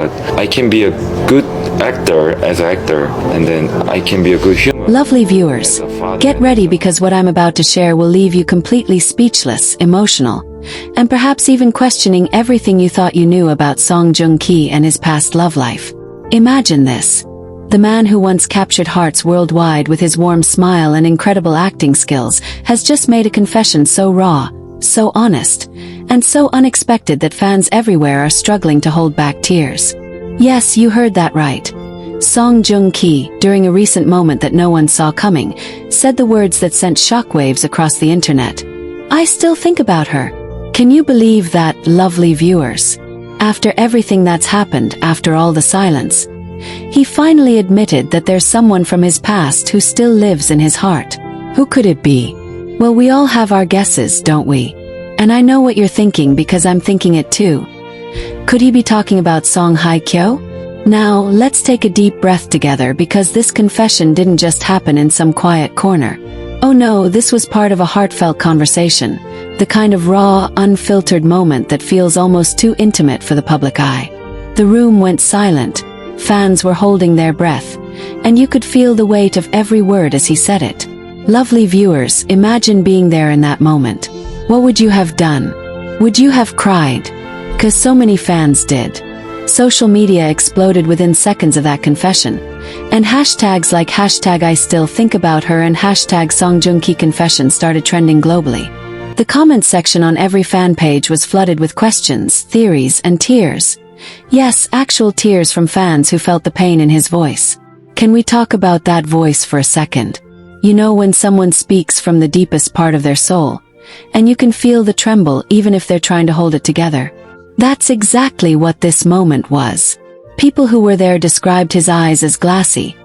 I can be a good actor as an actor, and then I can be a good human. Lovely viewers, get ready because what I'm about to share will leave you completely speechless, emotional, and perhaps even questioning everything you thought you knew about Song Joong-ki and his past love life. Imagine this. The man who once captured hearts worldwide with his warm smile and incredible acting skills has just made a confession so raw, so honest, and so unexpected that fans everywhere are struggling to hold back tears. Yes, you heard that right. Song Joong-ki, during a recent moment that no one saw coming, said the words that sent shockwaves across the internet. "I still think about her." Can you believe that, lovely viewers? After everything that's happened, after all the silence, he finally admitted that there's someone from his past who still lives in his heart. Who could it be? Well, we all have our guesses, don't we? And I know what you're thinking because I'm thinking it too. Could he be talking about Song Hye-kyo? Now, let's take a deep breath together because this confession didn't just happen in some quiet corner. Oh no, this was part of a heartfelt conversation, the kind of raw, unfiltered moment that feels almost too intimate for the public eye. The room went silent, fans were holding their breath, and you could feel the weight of every word as he said it. Lovely viewers, imagine being there in that moment. What would you have done? Would you have cried? 'Cause so many fans did. Social media exploded within seconds of that confession, and hashtags like hashtag I still think about her and hashtag Song Joong-ki confession started trending globally. The comment section on every fan page was flooded with questions, theories, and tears. Yes, actual tears from fans who felt the pain in his voice. Can we talk about that voice for a second? You know when someone speaks from the deepest part of their soul, and you can feel the tremble even if they're trying to hold it together. That's exactly what this moment was. People who were there described his eyes as glassy,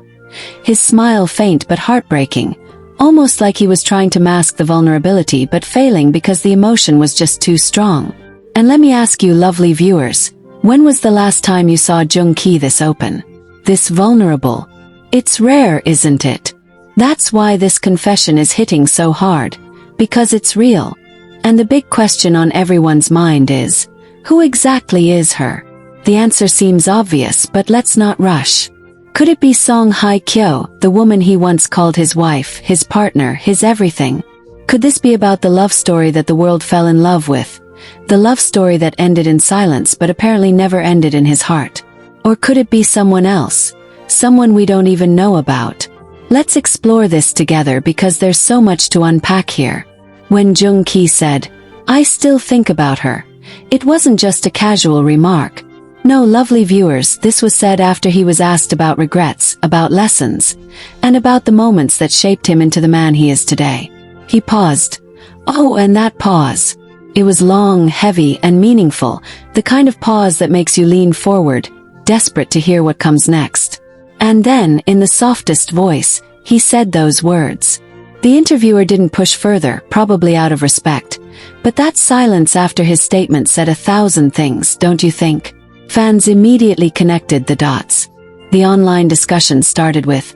his smile faint but heartbreaking, almost like he was trying to mask the vulnerability but failing because the emotion was just too strong. And let me ask you, lovely viewers, when was the last time you saw Joong-ki this open? This vulnerable? It's rare, isn't it? That's why this confession is hitting so hard, because it's real. And the big question on everyone's mind is, who exactly is her? The answer seems obvious, but let's not rush. Could it be Song Hye-kyo, the woman he once called his wife, his partner, his everything? Could this be about the love story that the world fell in love with? The love story that ended in silence but apparently never ended in his heart? Or could it be someone else? Someone we don't even know about? Let's explore this together because there's so much to unpack here. When Joong-ki said, "I still think about her," it wasn't just a casual remark. No, lovely viewers, this was said after he was asked about regrets, about lessons, and about the moments that shaped him into the man he is today. He paused. Oh, and that pause. It was long, heavy, and meaningful, the kind of pause that makes you lean forward, desperate to hear what comes next. And then, in the softest voice, he said those words. The interviewer didn't push further, probably out of respect. But that silence after his statement said 1,000 things, don't you think? Fans immediately connected the dots. The online discussion started with,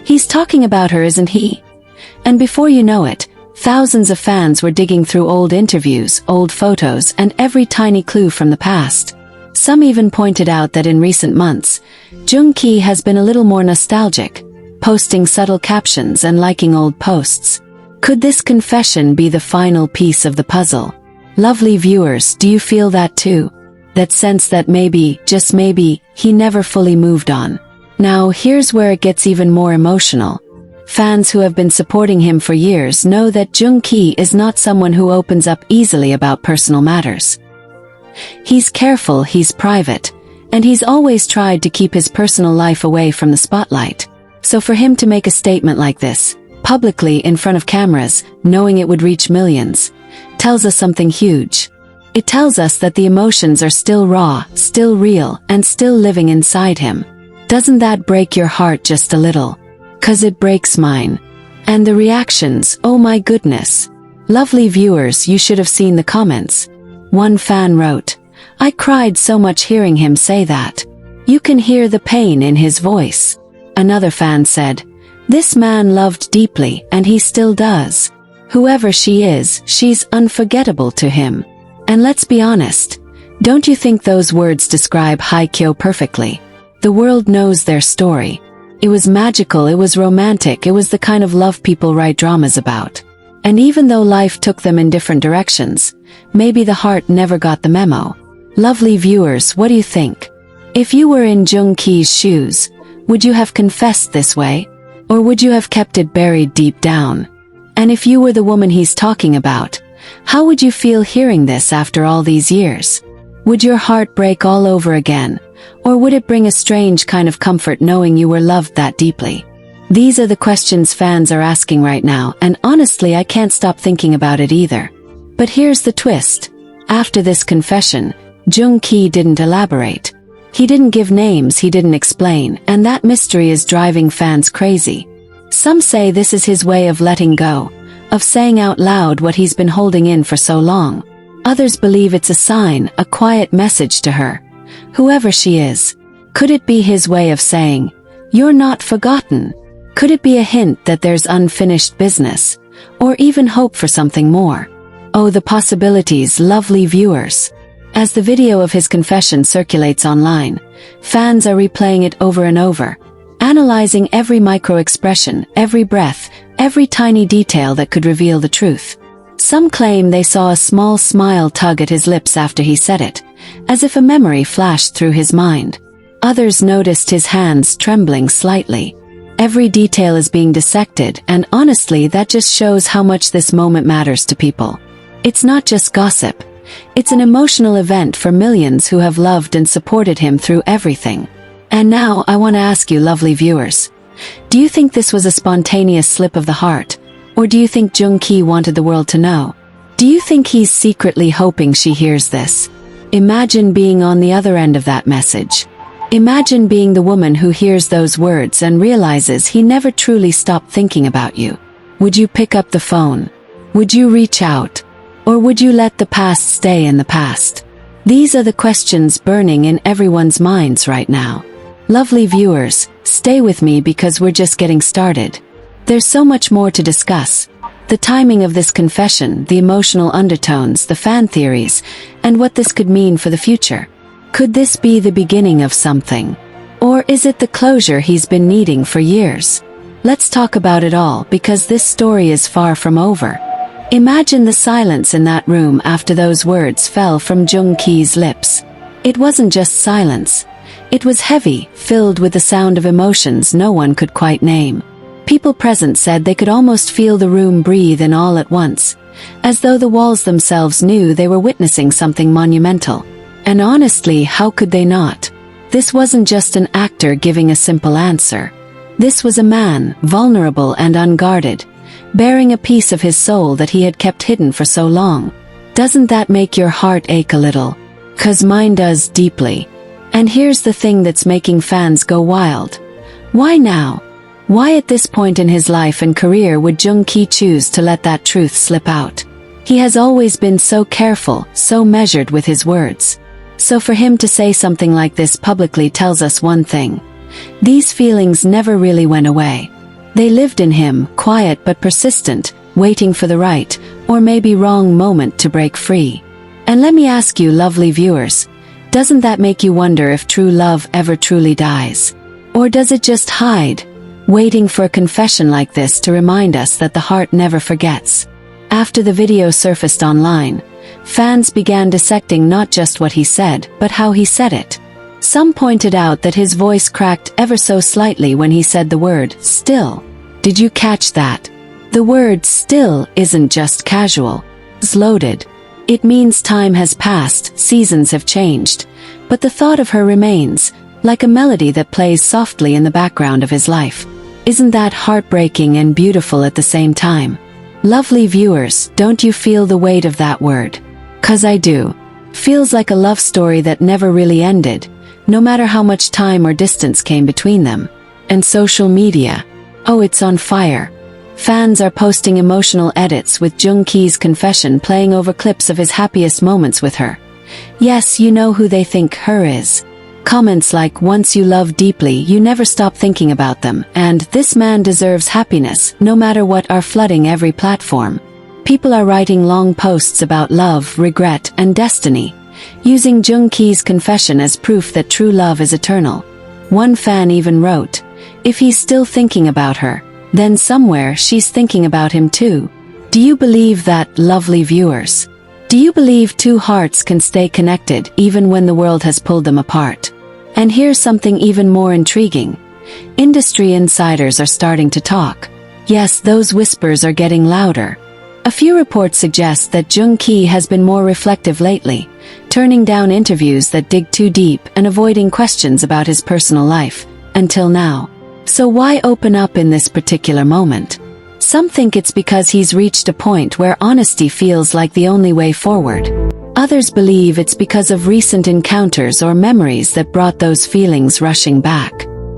"He's talking about her, isn't he?" And before you know it, thousands of fans were digging through old interviews, old photos, and every tiny clue from the past. Some even pointed out that in recent months, Joong-ki has been a little more nostalgic, posting subtle captions and liking old posts. Could this confession be the final piece of the puzzle? Lovely viewers, do you feel that too? That sense that maybe, just maybe, he never fully moved on. Now here's where it gets even more emotional. Fans who have been supporting him for years know that Joong-ki is not someone who opens up easily about personal matters. He's careful, he's private, and he's always tried to keep his personal life away from the spotlight. So for him to make a statement like this, publicly in front of cameras, knowing it would reach millions, tells us something huge. It tells us that the emotions are still raw, still real, and still living inside him. Doesn't that break your heart just a little? 'Cause it breaks mine. And the reactions, oh my goodness. Lovely viewers, you should have seen the comments. One fan wrote, "I cried so much hearing him say that. You can hear the pain in his voice." Another fan said, "This man loved deeply, and he still does. Whoever she is, she's unforgettable to him." And let's be honest, Don't you think those words describe Haikyo perfectly? The world knows their story. It was magical, it was romantic, it was the kind of love people write dramas about. And even though life took them in different directions, maybe the heart never got the memo. Lovely viewers, what do you think? If you were in Joong Ki's shoes, would you have confessed this way? Or would you have kept it buried deep down? And if you were the woman he's talking about, how would you feel hearing this after all these years? Would your heart break all over again? Or would it bring a strange kind of comfort knowing you were loved that deeply? These are the questions fans are asking right now, and honestly I can't stop thinking about it either. But here's the twist. After this confession, Joong Ki didn't elaborate. He didn't give names, he didn't explain, and that mystery is driving fans crazy. Some say this is his way of letting go, of saying out loud what he's been holding in for so long. Others believe it's a sign, a quiet message to her, whoever she is. Could it be his way of saying, "You're not forgotten"? Could it be a hint that there's unfinished business, or even hope for something more? Oh, the possibilities, lovely viewers. As the video of his confession circulates online, fans are replaying it over and over, analyzing every micro-expression, every breath, every tiny detail that could reveal the truth. Some claim they saw a small smile tug at his lips after he said it, as if a memory flashed through his mind. Others noticed his hands trembling slightly. Every detail is being dissected, and honestly that just shows how much this moment matters to people. It's not just gossip. It's an emotional event for millions who have loved and supported him through everything. And now I want to ask you, lovely viewers, do you think this was a spontaneous slip of the heart? Or do you think Joong Ki wanted the world to know? Do you think he's secretly hoping she hears this? Imagine being on the other end of that message. Imagine being the woman who hears those words and realizes he never truly stopped thinking about you. Would you pick up the phone? Would you reach out? Or would you let the past stay in the past? These are the questions burning in everyone's minds right now. Lovely viewers, stay with me because we're just getting started. There's so much more to discuss. The timing of this confession, the emotional undertones, the fan theories, and what this could mean for the future. Could this be the beginning of something? Or is it the closure he's been needing for years? Let's talk about it all because this story is far from over. Imagine the silence in that room after those words fell from Joong Ki's lips. It wasn't just silence. It was heavy, filled with the sound of emotions no one could quite name. People present said they could almost feel the room breathe in all at once, as though the walls themselves knew they were witnessing something monumental. And honestly, how could they not? This wasn't just an actor giving a simple answer. This was a man, vulnerable and unguarded, bearing a piece of his soul that he had kept hidden for so long. Doesn't that make your heart ache a little? 'Cause mine does deeply. And here's the thing that's making fans go wild. Why now? Why at this point in his life and career would Joong Ki choose to let that truth slip out? He has always been so careful, so measured with his words. So for him to say something like this publicly tells us one thing. These feelings never really went away. They lived in him, quiet but persistent, waiting for the right, or maybe wrong moment to break free. And let me ask you, lovely viewers, doesn't that make you wonder if true love ever truly dies? Or does it just hide, waiting for a confession like this to remind us that the heart never forgets? After the video surfaced online, fans began dissecting not just what he said, but how he said it. Some pointed out that his voice cracked ever so slightly when he said the word, still. Did you catch that? The word still isn't just casual. It's loaded. It means time has passed, seasons have changed, but the thought of her remains, like a melody that plays softly in the background of his life. Isn't that heartbreaking and beautiful at the same time? Lovely viewers, don't you feel the weight of that word? 'Cause I do. Feels like a love story that never really ended, no matter how much time or distance came between them. And social media. Oh, it's on fire. Fans are posting emotional edits with Joong Ki's confession playing over clips of his happiest moments with her. Yes, you know who they think her is. Comments like, "Once you love deeply, you never stop thinking about them," and "This man deserves happiness, no matter what," are flooding every platform. People are writing long posts about love, regret, and destiny, using Joong Ki's confession as proof that true love is eternal. One fan even wrote, "If he's still thinking about her, then somewhere she's thinking about him too." Do you believe that, lovely viewers? Do you believe two hearts can stay connected even when the world has pulled them apart? And here's something even more intriguing. Industry insiders are starting to talk. Yes, those whispers are getting louder. A few reports suggest that Joong Ki has been more reflective lately, turning down interviews that dig too deep and avoiding questions about his personal life, until now. So why open up in this particular moment? Some think it's because he's reached a point where honesty feels like the only way forward. Others believe it's because of recent encounters or memories that brought those feelings rushing back.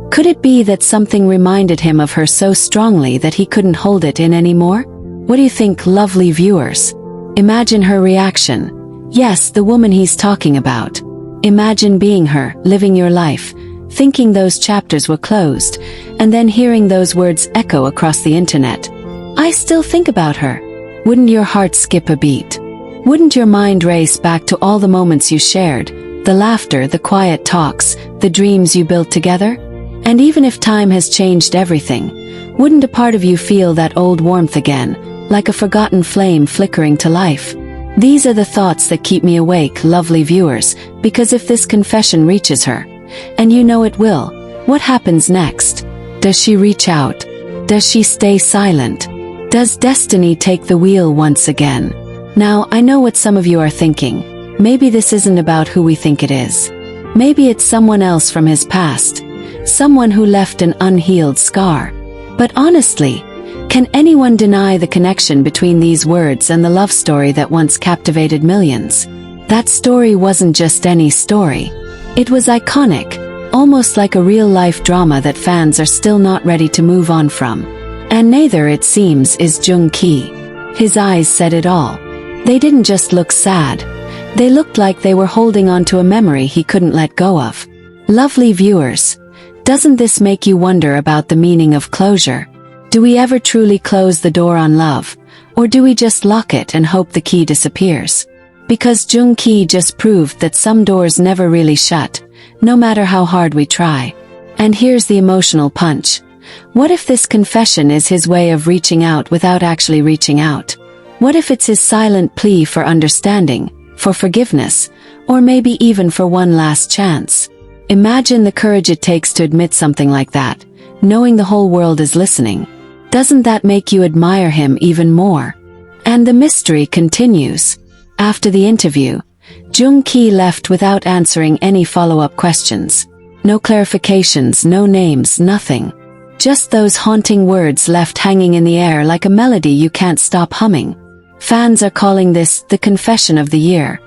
Could it be that something reminded him of her so strongly that he couldn't hold it in anymore? What do you think, lovely viewers? Imagine her reaction. Yes, the woman he's talking about. Imagine being her, living your life, thinking those chapters were closed, and then hearing those words echo across the internet. "I still think about her." Wouldn't your heart skip a beat? Wouldn't your mind race back to all the moments you shared, the laughter, the quiet talks, the dreams you built together? And even if time has changed everything, wouldn't a part of you feel that old warmth again, like a forgotten flame flickering to life? These are the thoughts that keep me awake, lovely viewers, because if this confession reaches her, and you know it will, what happens next? Does she reach out? Does she stay silent? Does destiny take the wheel once again? Now, I know what some of you are thinking. Maybe this isn't about who we think it is. Maybe it's someone else from his past. Someone who left an unhealed scar. But honestly, can anyone deny the connection between these words and the love story that once captivated millions? That story wasn't just any story. It was iconic, almost like a real-life drama that fans are still not ready to move on from. And neither, it seems, is Joong Ki. His eyes said it all. They didn't just look sad. They looked like they were holding on to a memory he couldn't let go of. Lovely viewers, doesn't this make you wonder about the meaning of closure? Do we ever truly close the door on love? Or do we just lock it and hope the key disappears? Because Joong Ki just proved that some doors never really shut, no matter how hard we try. And here's the emotional punch. What if this confession is his way of reaching out without actually reaching out? What if it's his silent plea for understanding, for forgiveness, or maybe even for one last chance? Imagine the courage it takes to admit something like that, knowing the whole world is listening. Doesn't that make you admire him even more? And the mystery continues. After the interview, Joong Ki left without answering any follow-up questions. No clarifications, no names, nothing. Just those haunting words left hanging in the air like a melody you can't stop humming. Fans are calling this the confession of the year.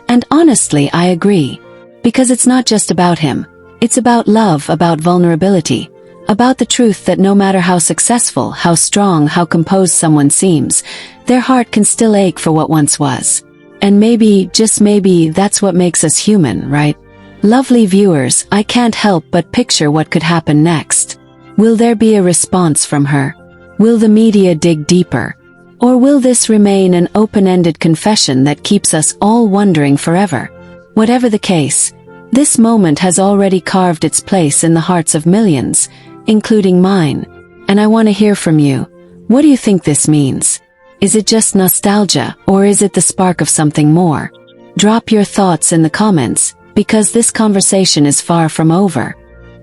And honestly, I agree. Because it's not just about him. It's about love, about vulnerability, about the truth that no matter how successful, how strong, how composed someone seems, their heart can still ache for what once was. And maybe, just maybe, that's what makes us human, right? Lovely viewers, I can't help but picture what could happen next. Will there be a response from her? Will the media dig deeper? Or will this remain an open-ended confession that keeps us all wondering forever? Whatever the case, this moment has already carved its place in the hearts of millions, including mine. And I want to hear from you. What do you think this means? Is it just nostalgia, or is it the spark of something more? Drop your thoughts in the comments, because this conversation is far from over.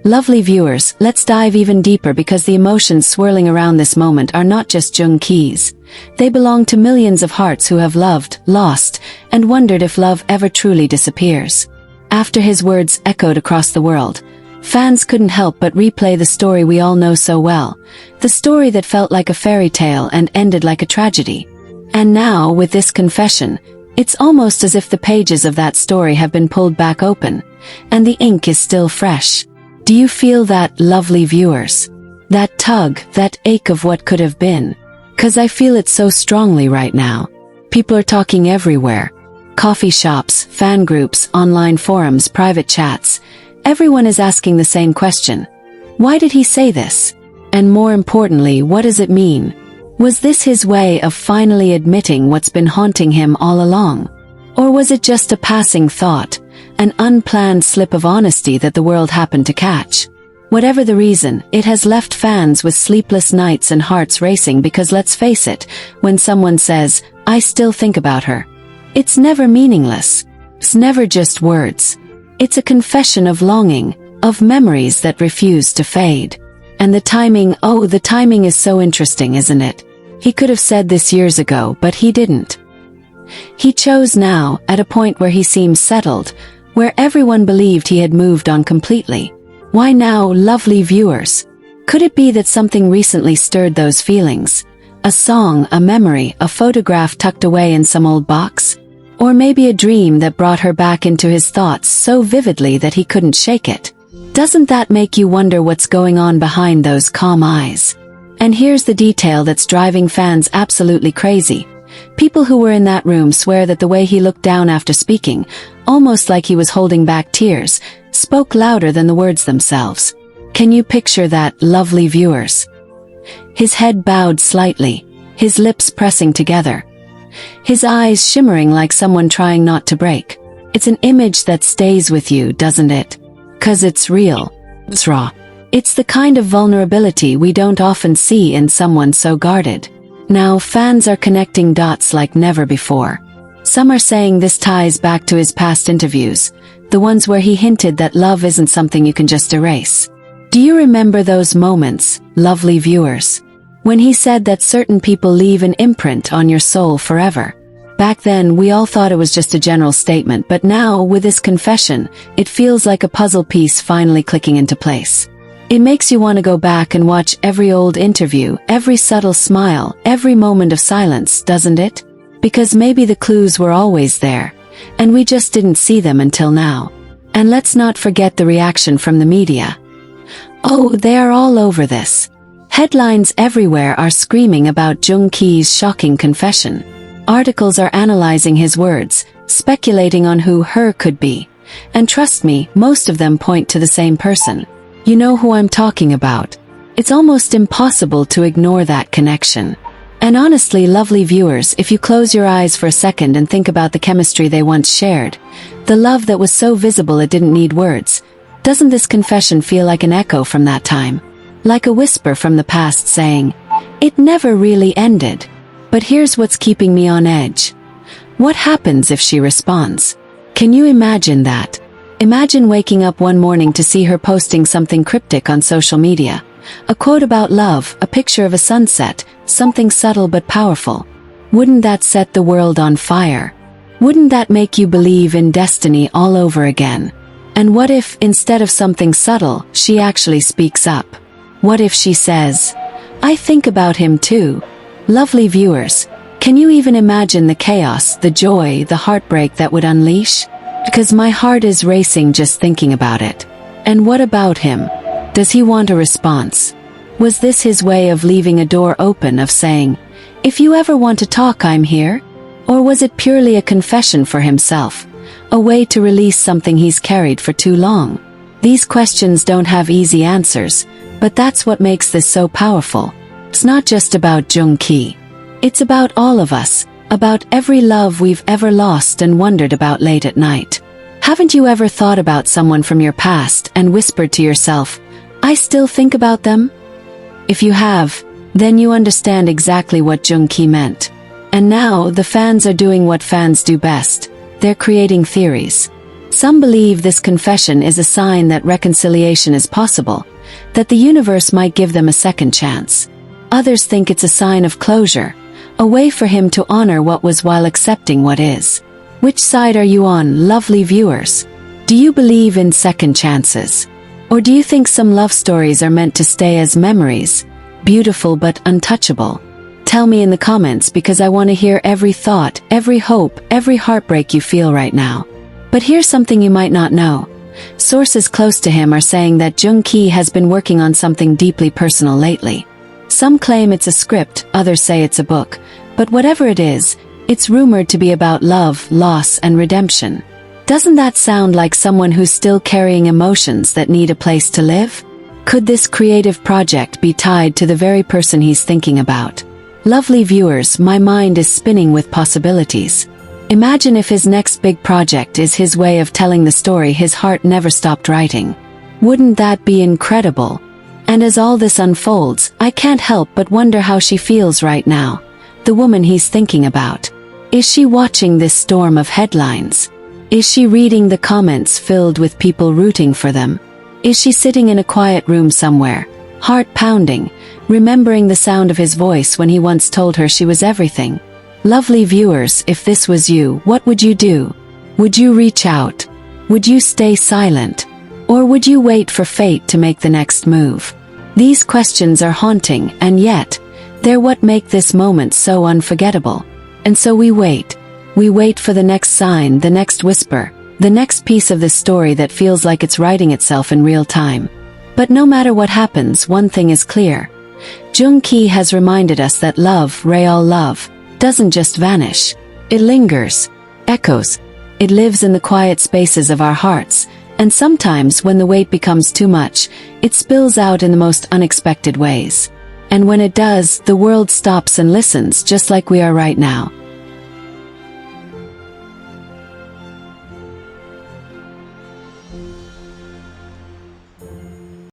Lovely viewers, let's dive even deeper because the emotions swirling around this moment are not just Joong Ki's. They belong to millions of hearts who have loved, lost, and wondered if love ever truly disappears. After his words echoed across the world, fans couldn't help but replay the story we all know so well, the story that felt like a fairy tale and ended like a tragedy. And now, with this confession, it's almost as if the pages of that story have been pulled back open, and the ink is still fresh. Do you feel that, lovely viewers? That tug, that ache of what could have been? 'Cause I feel it so strongly right now. People are talking everywhere. Coffee shops, fan groups, online forums, private chats. Everyone is asking the same question. Why did he say this? And more importantly, what does it mean? Was this his way of finally admitting what's been haunting him all along? Or was it just a passing thought, an unplanned slip of honesty that the world happened to catch? Whatever the reason, it has left fans with sleepless nights and hearts racing because let's face it, when someone says, "I still think about her," it's never meaningless. It's never just words. It's a confession of longing, of memories that refuse to fade. And the timing is so interesting, isn't it? He could have said this years ago, but he didn't. He chose now, at a point where he seemed settled, where everyone believed he had moved on completely. Why now, lovely viewers? Could it be that something recently stirred those feelings? A song, a memory, a photograph tucked away in some old box? Or maybe a dream that brought her back into his thoughts so vividly that he couldn't shake it? Doesn't that make you wonder what's going on behind those calm eyes? And here's the detail that's driving fans absolutely crazy. People who were in that room swear that the way he looked down after speaking, almost like he was holding back tears, spoke louder than the words themselves. Can you picture that, lovely viewers? His head bowed slightly, his lips pressing together, his eyes shimmering like someone trying not to break. It's an image that stays with you, doesn't it? 'Cause it's real. It's raw. It's the kind of vulnerability we don't often see in someone so guarded. Now fans are connecting dots like never before. Some are saying this ties back to his past interviews, the ones where he hinted that love isn't something you can just erase. Do you remember those moments, lovely viewers, when he said that certain people leave an imprint on your soul forever? Back then we all thought it was just a general statement, but now, with this confession, it feels like a puzzle piece finally clicking into place. It makes you want to go back and watch every old interview, every subtle smile, every moment of silence, doesn't it? Because maybe the clues were always there, and we just didn't see them until now. And let's not forget the reaction from the media. Oh, they are all over this. Headlines everywhere are screaming about Joong Ki's shocking confession. Articles are analyzing his words, speculating on who her could be. And trust me, most of them point to the same person. You know who I'm talking about. It's almost impossible to ignore that connection. And honestly, lovely viewers, if you close your eyes for a second and think about the chemistry they once shared, the love that was so visible it didn't need words, doesn't this confession feel like an echo from that time? Like a whisper from the past saying, "It never really ended." But here's what's keeping me on edge. What happens if she responds? Can you imagine that? Imagine waking up one morning to see her posting something cryptic on social media. A quote about love, a picture of a sunset, something subtle but powerful. Wouldn't that set the world on fire? Wouldn't that make you believe in destiny all over again? And what if, instead of something subtle, she actually speaks up? What if she says, "I think about him too"? Lovely viewers, can you even imagine the chaos, the joy, the heartbreak that would unleash? Because my heart is racing just thinking about it. And what about him? Does he want a response? Was this his way of leaving a door open, of saying, "If you ever want to talk, I'm here"? Or was it purely a confession for himself? A way to release something he's carried for too long? These questions don't have easy answers, but that's what makes this so powerful. It's not just about Joong Ki. It's about all of us, about every love we've ever lost and wondered about late at night. Haven't you ever thought about someone from your past and whispered to yourself, "I still think about them"? If you have, then you understand exactly what Joong Ki meant. And now, the fans are doing what fans do best. They're creating theories. Some believe this confession is a sign that reconciliation is possible, that the universe might give them a second chance. Others think it's a sign of closure, a way for him to honor what was while accepting what is. Which side are you on, lovely viewers? Do you believe in second chances? Or do you think some love stories are meant to stay as memories, beautiful but untouchable? Tell me in the comments, because I want to hear every thought, every hope, every heartbreak you feel right now. But here's something you might not know. Sources close to him are saying that Joong Ki has been working on something deeply personal lately. Some claim it's a script, others say it's a book. But whatever it is, it's rumored to be about love, loss, and redemption. Doesn't that sound like someone who's still carrying emotions that need a place to live? Could this creative project be tied to the very person he's thinking about? Lovely viewers, my mind is spinning with possibilities. Imagine if his next big project is his way of telling the story his heart never stopped writing. Wouldn't that be incredible? And as all this unfolds, I can't help but wonder how she feels right now. The woman he's thinking about. Is she watching this storm of headlines? Is she reading the comments filled with people rooting for them? Is she sitting in a quiet room somewhere, heart pounding, remembering the sound of his voice when he once told her she was everything? Lovely viewers, if this was you, what would you do? Would you reach out? Would you stay silent? Or would you wait for fate to make the next move? These questions are haunting, and yet, they're what make this moment so unforgettable. And so we wait. We wait for the next sign, the next whisper, the next piece of this story that feels like it's writing itself in real time. But no matter what happens, one thing is clear. Joong has reminded us that love, real love, doesn't just vanish. It lingers, echoes. It lives in the quiet spaces of our hearts, and sometimes when the weight becomes too much, it spills out in the most unexpected ways. And when it does, the world stops and listens, just like we are right now.